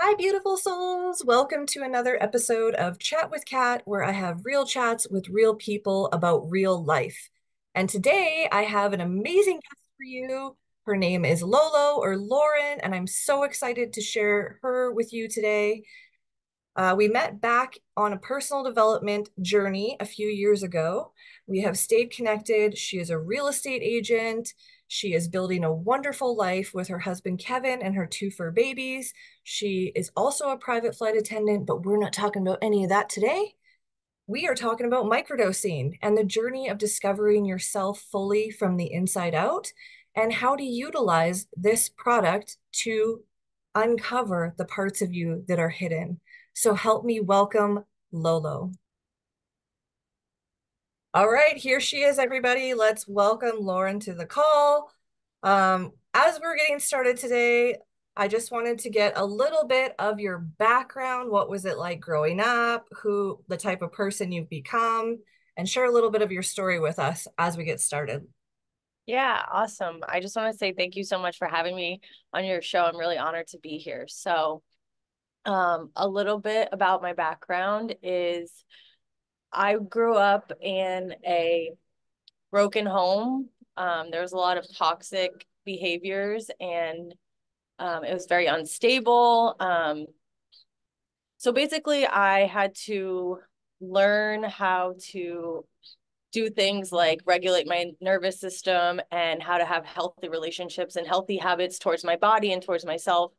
Hi, beautiful souls. Welcome to another episode of Chat with Kat, where I have real chats with real people about real life. And today I have an amazing guest for you. Her name is Lolo or Lauren, and I'm so excited to share her with you today. We met back on a personal development journey a few years ago. We have stayed connected. She is a real estate agent. She is building a wonderful life with her husband, Kevin, and her two fur babies. She is also a private flight attendant, but we're not talking about any of that today. We are talking about microdosing and the journey of discovering yourself fully from the inside out and how to utilize this product to uncover the parts of you that are hidden. So help me welcome Lolo. All right, here she is, everybody. Let's welcome Lauren to the call. As we're getting started today, I just wanted to get a little bit of your background. What was it like growing up? Who, the type of person you've become, and share a little bit of your story with us as we get started. Yeah, awesome. I just want to say thank you so much for having me on your show. I'm really honored to be here. A little bit about my background is I grew up in a broken home. There was a lot of toxic behaviors and it was very unstable. So basically, I had to learn how to do things like regulate my nervous system and how to have healthy relationships and healthy habits towards my body and towards myself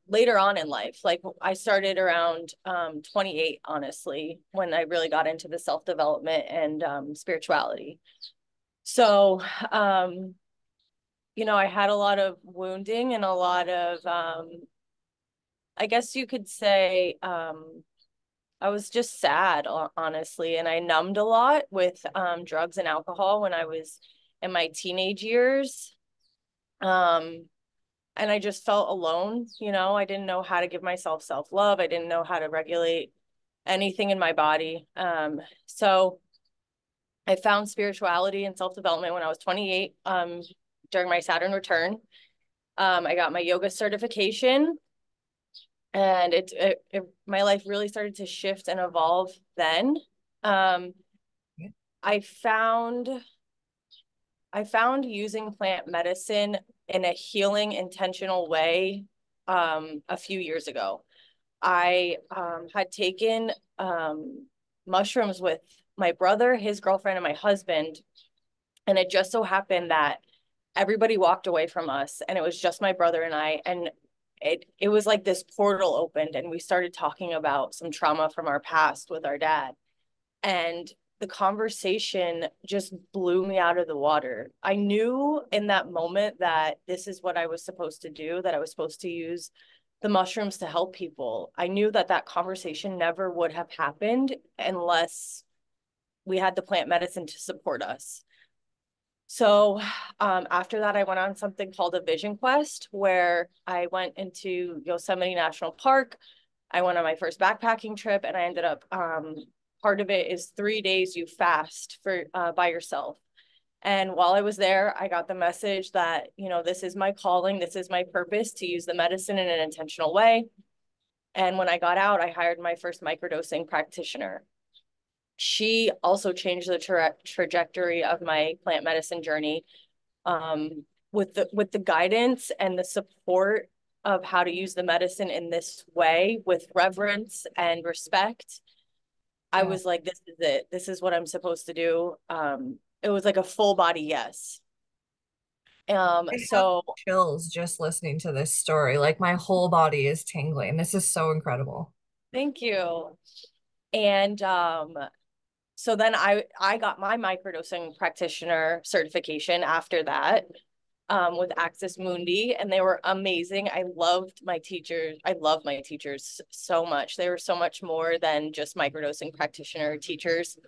later on in life. Like I started around 28, honestly, when I really got into the self-development and spirituality. So, um, I had a lot of wounding and a lot of, I guess you could say, I was just sad, honestly, and I numbed a lot with drugs and alcohol when I was in my teenage years. Um, and I just felt alone, I didn't know how to give myself self-love. I didn't know how to regulate anything in my body. So I found spirituality and self-development when I was 28, during my Saturn return. I got my yoga certification and my life really started to shift and evolve then. Um, I found I found using plant medicine in a healing, intentional way a few years ago. I had taken mushrooms with my brother, his girlfriend, and my husband, and it just so happened that everybody walked away from us, and it was just my brother and I, and it was like this portal opened, and we started talking about some trauma from our past with our dad. And the conversation just blew me out of the water. I knew in that moment that this is what I was supposed to do, that I was supposed to use the mushrooms to help people. I knew that that conversation never would have happened unless we had the plant medicine to support us. So after that, I went on something called a vision quest, where I went into Yosemite National Park. I went on my first backpacking trip, and I ended up part of it is 3 days you fast for by yourself. And while I was there, I got the message that, this is my calling, this is my purpose, to use the medicine in an intentional way. And when I got out, I hired my first microdosing practitioner. She also changed the trajectory of my plant medicine journey, with the guidance and the support of how to use the medicine in this way with reverence and respect. I Yeah. was like, this is it. This is what I'm supposed to do. It was like a full body yes. I have So chills just listening to this story. Like my whole body is tingling. This is so incredible. thank you. And so then I got my microdosing practitioner certification after that, with Access Mundi, and they were amazing. I loved my teachers. I love my teachers so much. They were so much more than just microdosing practitioner teachers.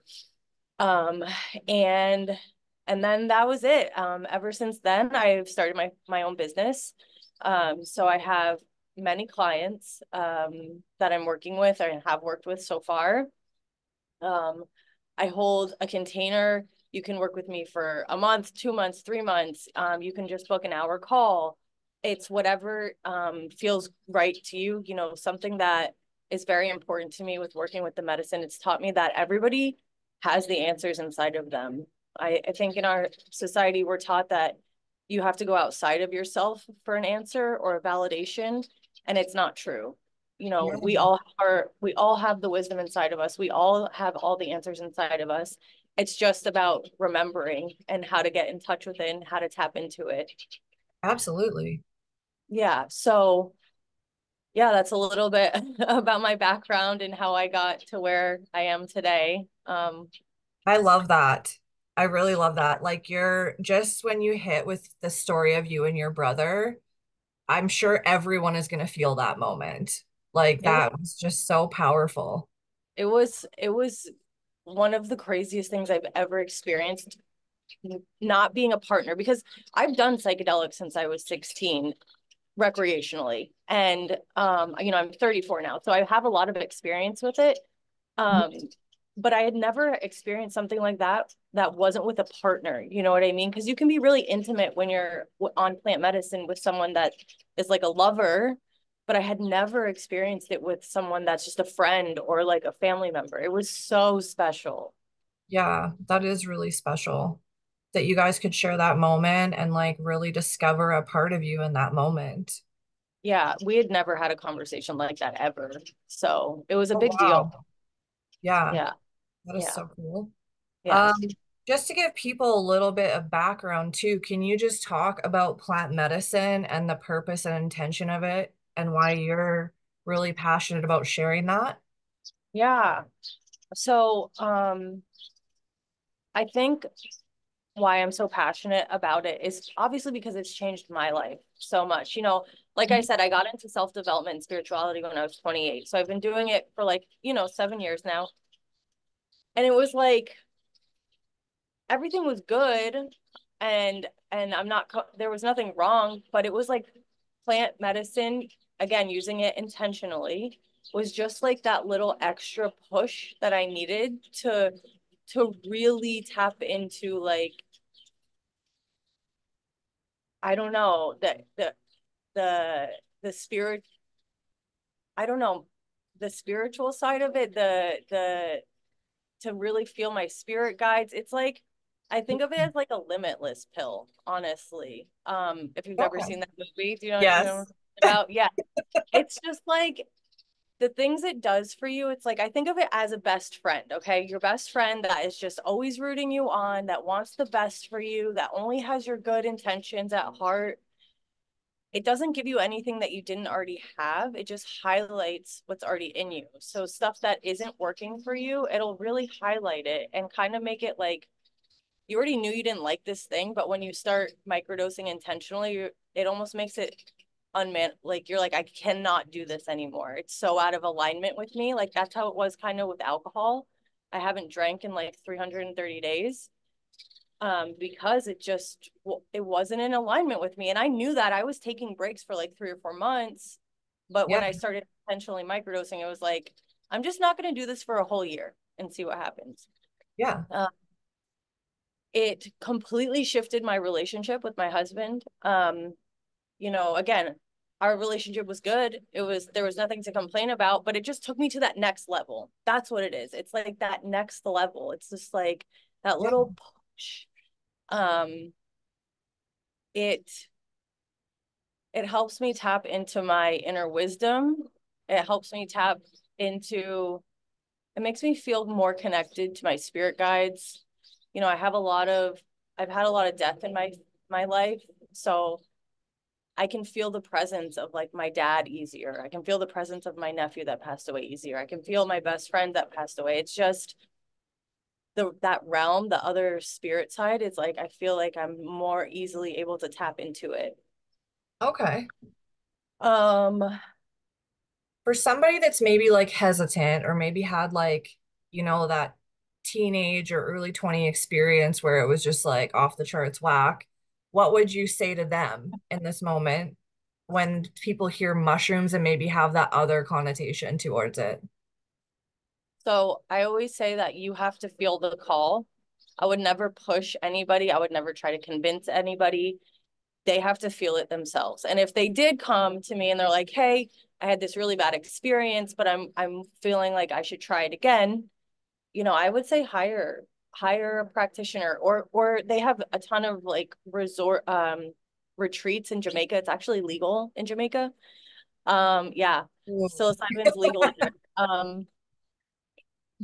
Um, and and then that was it. Ever since then, I've started my own business. So I have many clients that I'm working with or have worked with so far. Um, I hold a container. You can work with me for a month, 2 months, 3 months. You can just book an hour call. it's whatever feels right to you. You know, something that is very important to me with working with the medicine, it's taught me that everybody has the answers inside of them. I think in our society, we're taught that you have to go outside of yourself for an answer or a validation, and it's not true. You know, Yeah, we all have the wisdom inside of us. We all have all the answers inside of us. It's just about remembering and how to get in touch with it and how to tap into it. absolutely. Yeah. So, yeah, that's a little bit about my background and how I got to where I am today. I love that. I really love that. Like you're just when you hit with the story of you and your brother, I'm sure everyone is going to feel that moment. Like it was that was just so powerful. it was one of the craziest things I've ever experienced, not being a partner, because I've done psychedelics since I was 16 recreationally. And you know, I'm 34 now, so I have a lot of experience with it. Um, but I had never experienced something like that that wasn't with a partner. You know what I mean? Because you can be really intimate when you're on plant medicine with someone that is like a lover, but I had never experienced it with someone that's just a friend or like a family member. It was so special. Yeah, that is really special that you guys could share that moment and like really discover a part of you in that moment. Yeah, we had never had a conversation like that ever. So it was a Oh, big deal. wow. Yeah, Yeah, that is yeah, so cool. yeah. Um, just to give people a little bit of background too, can you just talk about plant medicine and the purpose and intention of it and why you're really passionate about sharing that? Yeah. So I think why I'm so passionate about it is obviously because it's changed my life so much. You know, like I said, I got into self-development and spirituality when I was 28. So I've been doing it for like, you know, 7 years now. And it was like everything was good and I'm not there was nothing wrong, but it was like plant medicine, again, using it intentionally, was just like that little extra push that I needed to really tap into, like, I don't know, the the spirit, I don't know, the spiritual side of it, the to really feel my spirit guides. It's like I think of it as like a limitless pill, honestly. If you've ever Okay. seen that movie, do you know what I'm Yes. talking about? Yeah. It's just like the things it does for you. It's like I think of it as a best friend, okay? Your best friend that is just always rooting you on, that wants the best for you, that only has your good intentions at heart. It doesn't give you anything that you didn't already have. It just highlights what's already in you. So stuff that isn't working for you, it'll really highlight it and kind of make it like you already knew you didn't like this thing, but when you start microdosing intentionally, it almost makes it like you're like, I cannot do this anymore. It's so out of alignment with me. Like that's how it was kind of with alcohol. I haven't drank in like 330 days because it wasn't in alignment with me. And I knew that I was taking breaks for like 3 or 4 months. But Yeah. when I started intentionally microdosing, it was like, I'm just not going to do this for a whole year and see what happens. Yeah. Uh, it completely shifted my relationship with my husband. You know, again, our relationship was good. There was nothing to complain about, but it just took me to that next level. That's what it is. It's like that next level. It's just like that Yeah. little push. Um, it it helps me tap into my inner wisdom. It helps me tap into, it makes me feel more connected to my spirit guides. You know, I've had a lot of death in my life. So I can feel the presence of like my dad easier. I can feel the presence of my nephew that passed away easier. I can feel my best friend that passed away. It's just that realm, the other spirit side, it's like I feel like I'm more easily able to tap into it. Okay. Um, For somebody that's maybe like hesitant or maybe had like, that teenage or early 20 experience where it was just like off the charts whack, what would you say to them in this moment when people hear mushrooms and maybe have that other connotation towards it? so I always say that you have to feel the call. I would never push anybody. I would never try to convince anybody. they have to feel it themselves. And if they did come to me and they're like, hey, I had this really bad experience, but I'm feeling like I should try it again, I would say hire a practitioner, or they have a ton of like resort retreats in Jamaica. It's actually legal in Jamaica. Yeah, Ooh. psilocybin's legal there.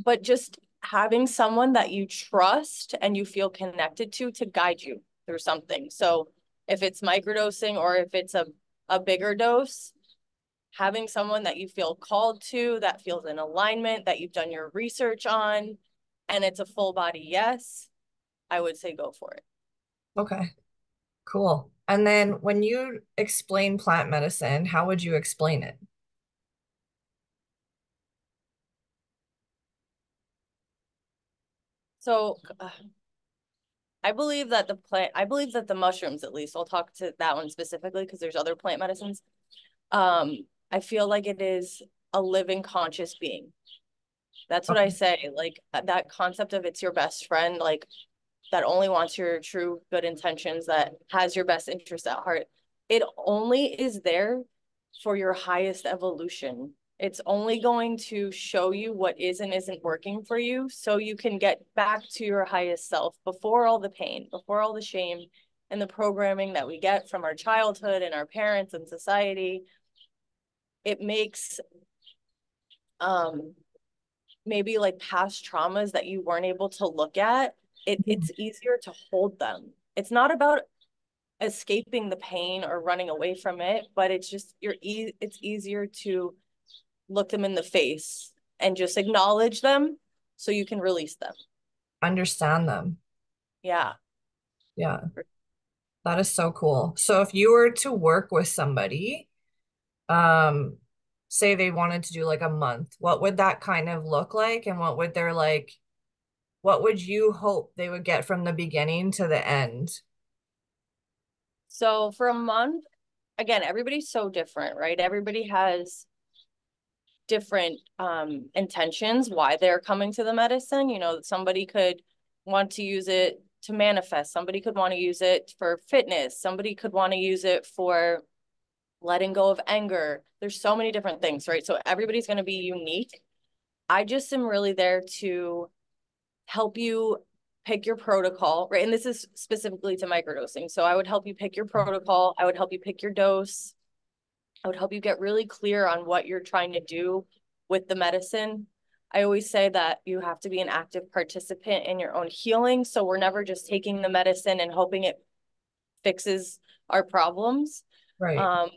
But just having someone that you trust and you feel connected to guide you through something. So if it's microdosing or if it's a bigger dose, having someone that you feel called to, that feels in alignment, that you've done your research on, and it's a full body yes, I would say go for it. Okay, cool. And then when you explain plant medicine, how would you explain it? So I believe that the mushrooms, at least, I'll talk to that one specifically because there's other plant medicines. I feel like it is a living conscious being. That's what I Okay, say. Like that concept of it's your best friend, like that only wants your true good intentions, that has your best interest at heart. It only is there for your highest evolution. It's only going to show you what is and isn't working for you so you can get back to your highest self before all the pain, before all the shame and the programming that we get from our childhood and our parents and society. It makes um maybe like past traumas that you weren't able to look at, mhm, it's easier to hold them. It's not about escaping the pain or running away from it, but it's just it's easier to look them in the face and just acknowledge them so you can release them. understand them. Yeah. Yeah, that is so cool. So if you were to work with somebody, um, say they wanted to do like a month, what would that kind of look like? And what would their like, what would you hope they would get from the beginning to the end? So for a month, again, everybody's so different, right? Everybody has different intentions why they're coming to the medicine. Somebody could want to use it to manifest, somebody could want to use it for fitness, somebody could want to use it for letting go of anger. There's so many different things, right? So everybody's going to be unique. I just am really there to help you pick your protocol, right? And this is specifically to microdosing. So I would help you pick your protocol, I would help you pick your dose, I would help you get really clear on what you're trying to do with the medicine. I always say that you have to be an active participant in your own healing. So we're never just taking the medicine and hoping it fixes our problems. Right. Um,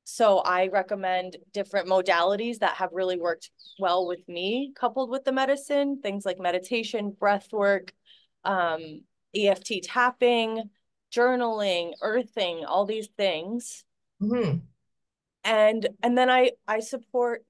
so I recommend different modalities that have really worked well with me, coupled with the medicine, things like meditation, breath work, um, EFT tapping, journaling, earthing, all these things. Hmm. And then I support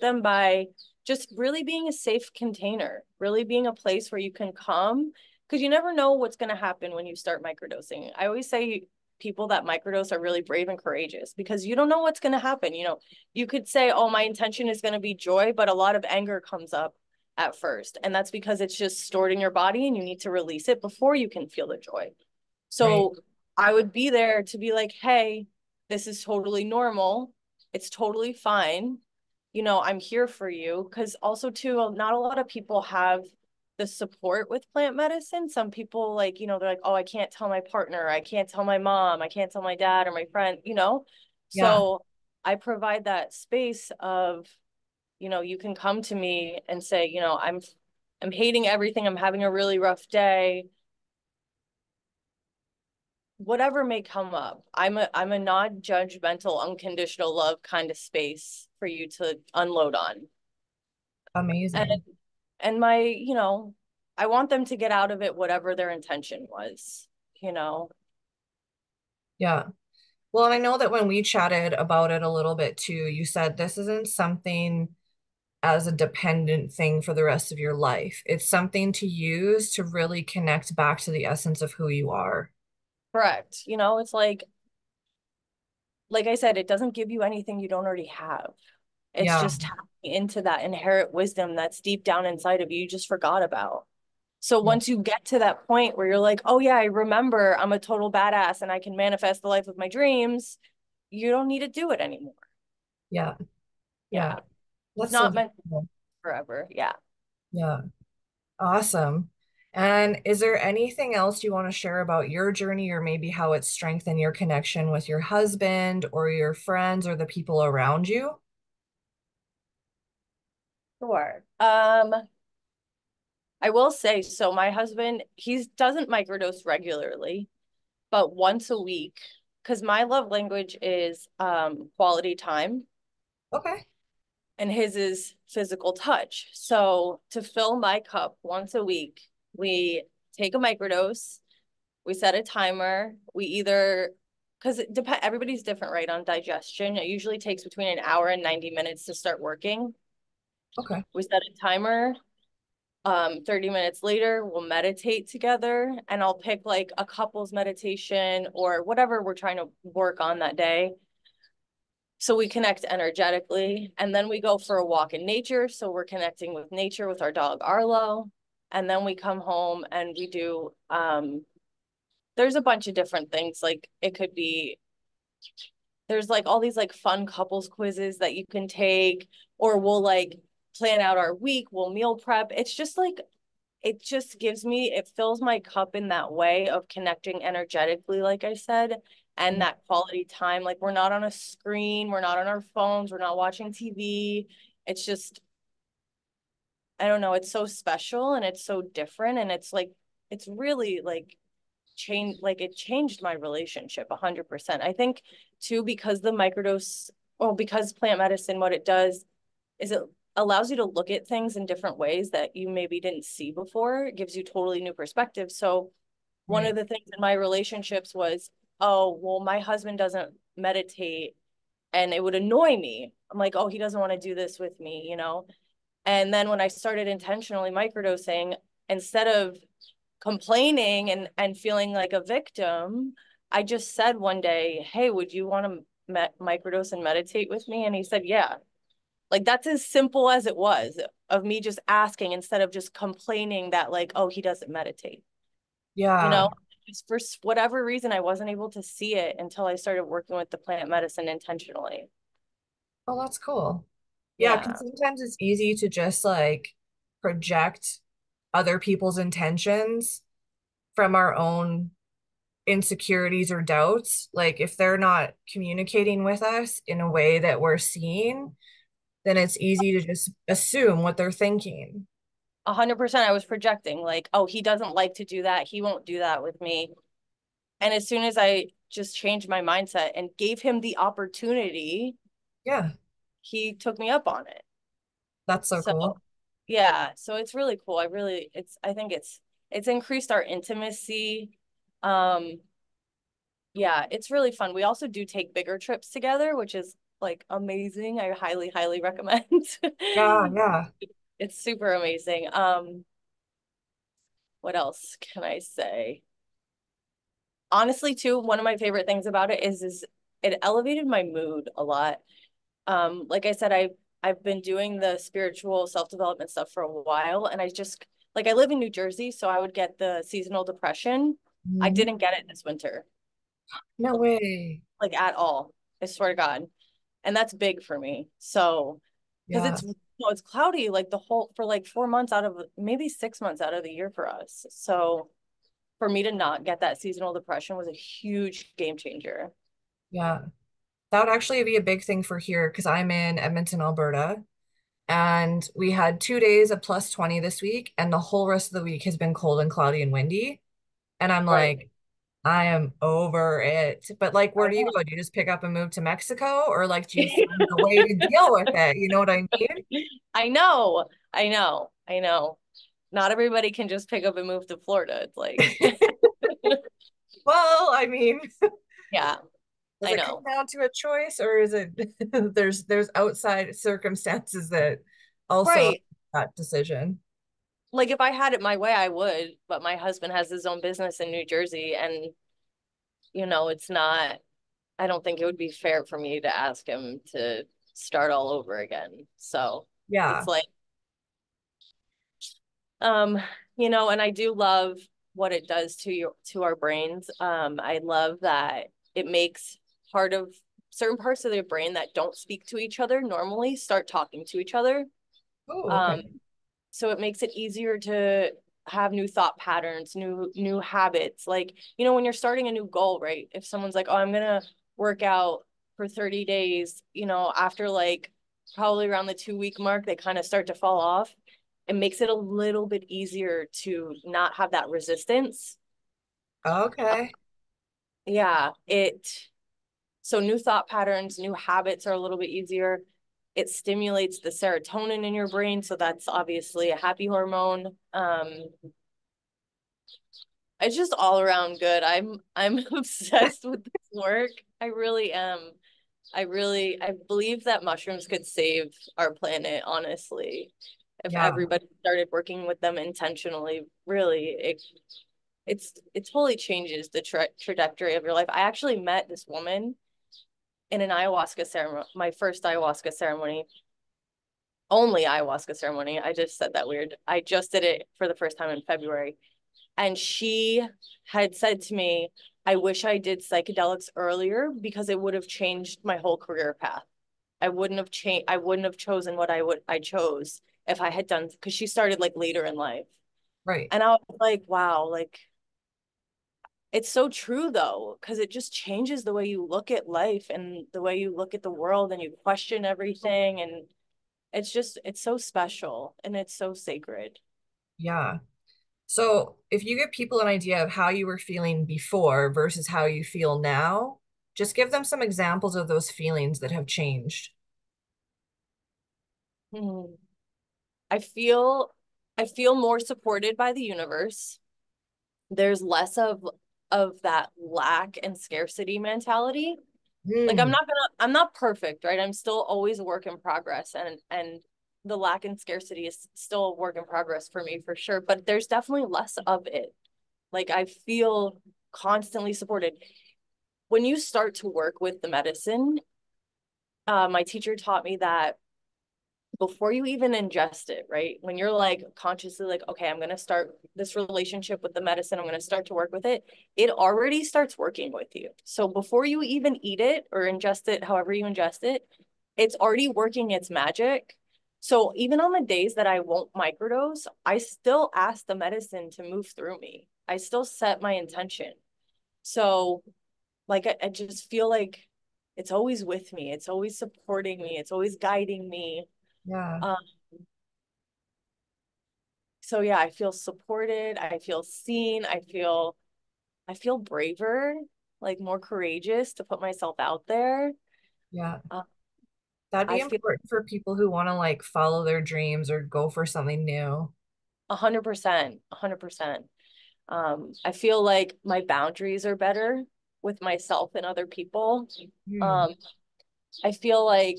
them by just really being a safe container, really being a place where you can come, because you never know what's going to happen when you start microdosing. I always say people that microdose are really brave and courageous because you don't know what's going to happen. You could say, oh, my intention is going to be joy, but a lot of anger comes up at first, and that's because it's just stored in your body and you need to release it before you can feel the joy. Right. So I would be there to be like, hey, this is totally normal. It's totally fine. I'm here for you. Because also, too, not a lot of people have the support with plant medicine. Some people, like, they're like, oh, I can't tell my partner. I can't tell my mom. I can't tell my dad or my friend. Yeah, So I provide that space of, you can come to me and say, I'm hating everything. I'm having a really rough day, whatever may come up. I'm a non-judgmental, unconditional love kind of space for you to unload on. And amazing. and I want them to get out of it whatever their intention was, you know. Yeah. Well, and I know that when we chatted about it a little bit too, you said this isn't something as a dependent thing for the rest of your life. It's something to use to really connect back to the essence of who you are. Correct. It's like I said, it doesn't give you anything you don't already have. It's Yeah, just tapping into that inherent wisdom that's deep down inside of you, you just forgot about. So Yeah. once you get to that point where you're like, oh yeah, I remember I'm a total badass and I can manifest the life of my dreams, you don't need to do it anymore. Yeah. Yeah. Yeah. It's That's so not meant cool. forever. Yeah. Yeah. Awesome. And is there anything else you want to share about your journey or maybe how it's strengthened your connection with your husband or your friends or the people around you? Sure. I will say, so my husband, he doesn't microdose regularly, but once a week, because my love language is quality time Okay. and his is physical touch. So to fill my cup once a week, we take a microdose, we set a timer, we either because it depends, everybody's different, right, on digestion. It usually takes between an hour and 90 minutes to start working. Okay. We set a timer. 30 minutes later, we'll meditate together and I'll pick like a couple's meditation or whatever we're trying to work on that day. So we connect energetically and then we go for a walk in nature. So we're connecting with nature with our dog Arlo. And then we come home and we do there's a bunch of different things. Like it could be there's like all these like fun couples quizzes that you can take, or we'll like plan out our week, we'll meal prep. It's just like it just gives me, it fills my cup in that way of connecting energetically, like I said, and that quality time. Like we're not on a screen, we're not on our phones, we're not watching TV. It's just, I don't know, it's so special and it's so different. And it's like, it's really like changed, like it changed my relationship 100%. I think too, because the microdose, well, because plant medicine, what it does is it allows you to look at things in different ways that you maybe didn't see before. It gives you totally new perspective. So one Right. of the things in my relationships was, oh, well, my husband doesn't meditate and it would annoy me. I'm like, oh, he doesn't want to do this with me, you know? And then when I started intentionally microdosing, instead of complaining and feeling like a victim, I just said one day, hey, would you want to microdose and meditate with me? And he said, yeah. Like that's as simple as it was of me just asking instead of just complaining that like, oh, he doesn't meditate. You Yeah. know, just for whatever reason, I wasn't able to see it until I started working with the plant medicine intentionally. Oh, that's cool. Yeah, because Yeah, sometimes it's easy to just like project other people's intentions from our own insecurities or doubts. Like if they're not communicating with us in a way that we're seeing, then it's easy to just assume what they're thinking. 100%. I was projecting like, oh, he doesn't like to do that. He won't do that with me. And as soon as I just changed my mindset and gave him the opportunity, Yeah, he took me up on it. that's so So cool. yeah, so it's really cool. I think it's increased our intimacy. Um, yeah, it's really fun. We also do take bigger trips together, which is like amazing. I highly, highly recommend. Yeah, yeah. It's super amazing. What else can I say? Honestly, too, one of my favorite things about it is it elevated my mood a lot. Like I said, I've been doing the spiritual self-development stuff for a while, and I just like I live in New Jersey, so I would get the seasonal depression. I Mhm. didn't get it this winter, No way. like at all. I swear to God. And that's big for me. So, because Yeah, it's cloudy like the whole for like 4 months out of maybe 6 months out of the year for us. So, for me to not get that seasonal depression was a huge game changer. yeah. That would actually be a big thing for here because I'm in Edmonton, Alberta, and we had 2 days of plus 20 this week, and the whole rest of the week has been cold and cloudy and windy. And I'm Right. like, I am over it. But like, where I do you know. go? Do you just pick up and move to Mexico, or like, do you find a way to deal with it? You know what I mean? I know. I know. I know. Not everybody can just pick up and move to Florida. It's like, Well, I mean, yeah, does I it come know. down to a choice, or is it there's outside circumstances that also Right. affect that decision? Like if I had it my way, I would, but my husband has his own business in New Jersey and it's not, I don't think it would be fair for me to ask him to start all over again. So it's Yeah. like, um, And I do love what it does to our brains. I love that it makes part of certain parts of their brain that don't speak to each other normally start talking to each other. Oh, okay. Um, so it makes it easier to have new thought patterns, new habits. Like, when you're starting a new goal, right? If someone's like, "Oh, I'm gonna work out for 30 days," after like probably around the 2 week mark, they kind of start to fall off. It makes it a little bit easier to not have that resistance. Okay. Yeah, so new thought patterns, new habits are a little bit easier. It stimulates the serotonin in your brain, so that's obviously a happy hormone. It's just all around good. I'm obsessed with this work. I really am. I believe that mushrooms could save our planet, honestly. If Yeah. everybody started working with them intentionally, really, it totally changes the trajectory of your life. I actually met this woman in an ayahuasca ceremony, my first ayahuasca ceremony, only ayahuasca ceremony. I just said that weird. I just did it for the first time in February. And she had said to me, I wish I did psychedelics earlier because it would have changed my whole career path. I wouldn't have chosen what I chose if I had done, because she started like later in life. Right. And I was like, wow, like it's so true though, because it just changes the way you look at life and the way you look at the world and you question everything. And it's so special and it's so sacred. Yeah. So if you give people an idea of how you were feeling before versus how you feel now, just give them some examples of those feelings that have changed. Hmm. I feel I feel more supported by the universe. There's less of that lack and scarcity mentality. Like Hmm. I'm not perfect, right? I'm still always a work in progress, and the lack and scarcity is still a work in progress for me for sure, but there's definitely less of it. Like I feel constantly supported. When you start to work with the medicine, my teacher taught me that before you even ingest it, right? When you're like consciously like, okay, I'm going to start this relationship with the medicine, I'm going to start to work with it, it already starts working with you. So before you even eat it or ingest it, however you ingest it, it's already working its magic. So even on the days that I won't microdose, I still ask the medicine to move through me. I still set my intention. So like I just feel like it's always with me. It's always supporting me. It's always guiding me. Yeah. Um, so yeah, I feel supported, I feel seen, I feel braver, like more courageous to put myself out there. Yeah. uh, That'd be I feel important for people who want to like follow their dreams or go for something new. 100%. I feel like my boundaries are better with myself and other people. Hmm. um I feel like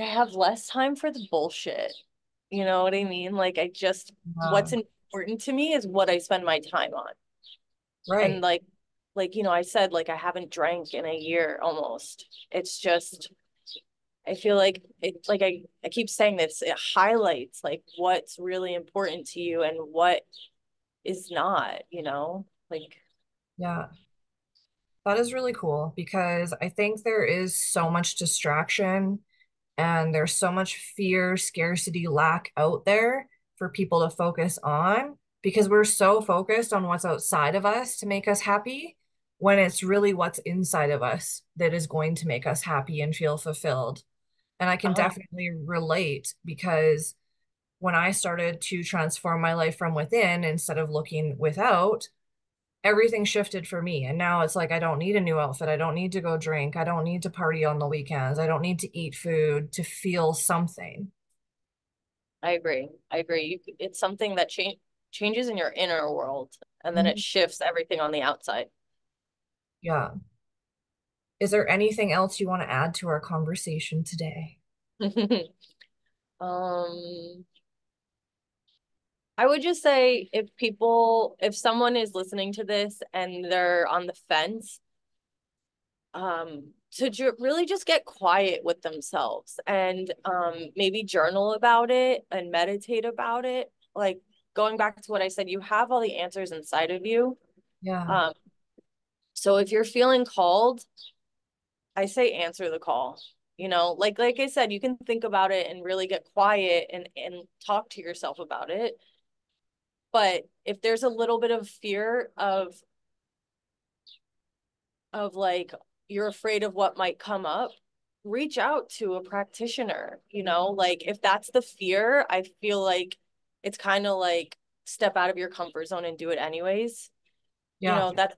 I have less time for the bullshit. You know what I mean? Like Yeah. what's important to me is what I spend my time on. And Right. I said, like I haven't drank in a year almost. It's just I feel like it, like I keep saying this, it highlights like what's really important to you and what is not, like Yeah. That is really cool because I think there is so much distraction and there's so much fear, scarcity, lack out there for people to focus on because we're so focused on what's outside of us to make us happy when it's really what's inside of us that is going to make us happy and feel fulfilled. And I can 100. definitely relate because when I started to transform my life from within instead of looking without, everything shifted for me. And now it's like, I don't need a new outfit. I don't need to go drink. I don't need to party on the weekends. I don't need to eat food to feel something. I agree. I agree. It's something that changes in your inner world and then it Mhm. shifts everything on the outside. Yeah. Is there anything else you want to add to our conversation today? um I would just say if someone is listening to this and they're on the fence, to really just get quiet with themselves and maybe journal about it and meditate about it. Like going back to what I said, you have all the answers inside of you. Yeah. Um, so if you're feeling called, I say answer the call. Like I said, you can think about it and really get quiet and talk to yourself about it. But if there's a little bit of fear of like you're afraid of what might come up, reach out to a practitioner. Like if that's the fear, I feel like it's kind of like step out of your comfort zone and do it anyways. Yeah. That's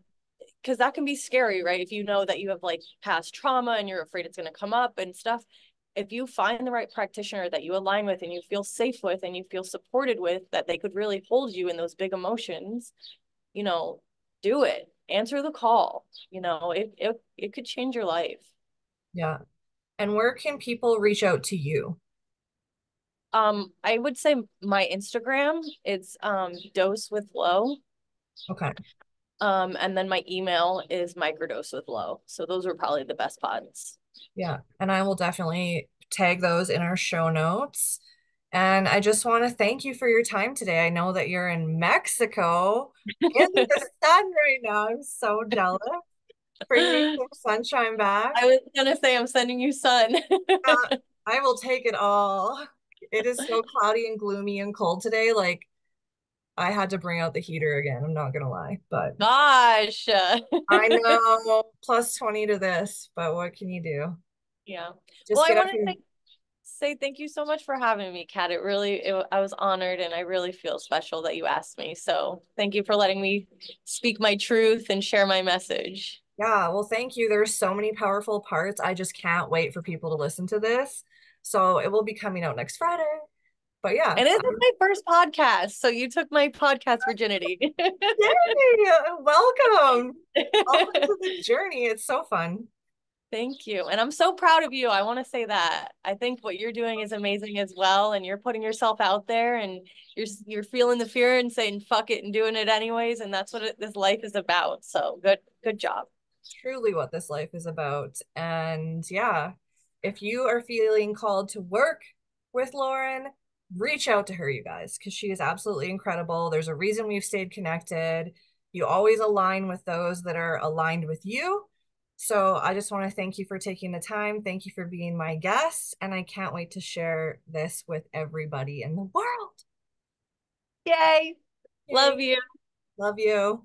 because that can be scary, right? If you know that you have like past trauma and you're afraid it's going to come up and stuff. If you find the right practitioner that you align with and you feel safe with and you feel supported with, that they could really hold you in those big emotions, you know, do it. Answer the call. It could change your life. Yeah. And where can people reach out to you? I would say my Instagram, it's dose with low. Okay. And then my email is microdose with low. So those are probably the best pods. Yeah. And I will definitely tag those in our show notes. And I just want to thank you for your time today. I know that you're in Mexico in the sun right now. I'm so jealous. Bring me some sunshine back. I was gonna say I'm sending you sun. I will take it all. It is so cloudy and gloomy and cold today. Like I had to bring out the heater again. I'm not gonna lie, but Gosh. I know plus 20 to this, but what can you do? Yeah. Well, Just I get up want to here. say thank you so much for having me, Kat. I was honored and I really feel special that you asked me. So thank you for letting me speak my truth and share my message. Yeah, well, thank you. There's so many powerful parts. I just can't wait for people to listen to this. So it will be coming out next Friday. But yeah, And this is my first podcast. So you took my podcast virginity. yay! Welcome. Welcome to the journey. It's so fun. Thank you. And I'm so proud of you. I want to say that. I think what you're doing is amazing as well. And you're putting yourself out there and you're feeling the fear and saying fuck it and doing it anyways. And that's what this life is about. So good job. Truly what this life is about. And yeah, if you are feeling called to work with Lauren, reach out to her, you guys, because she is absolutely incredible. There's a reason we've stayed connected. You always align with those that are aligned with you. So I just want to thank you for taking the time. Thank you for being my guest. And I can't wait to share this with everybody in the world. Yay. Yay. Love you. Love you.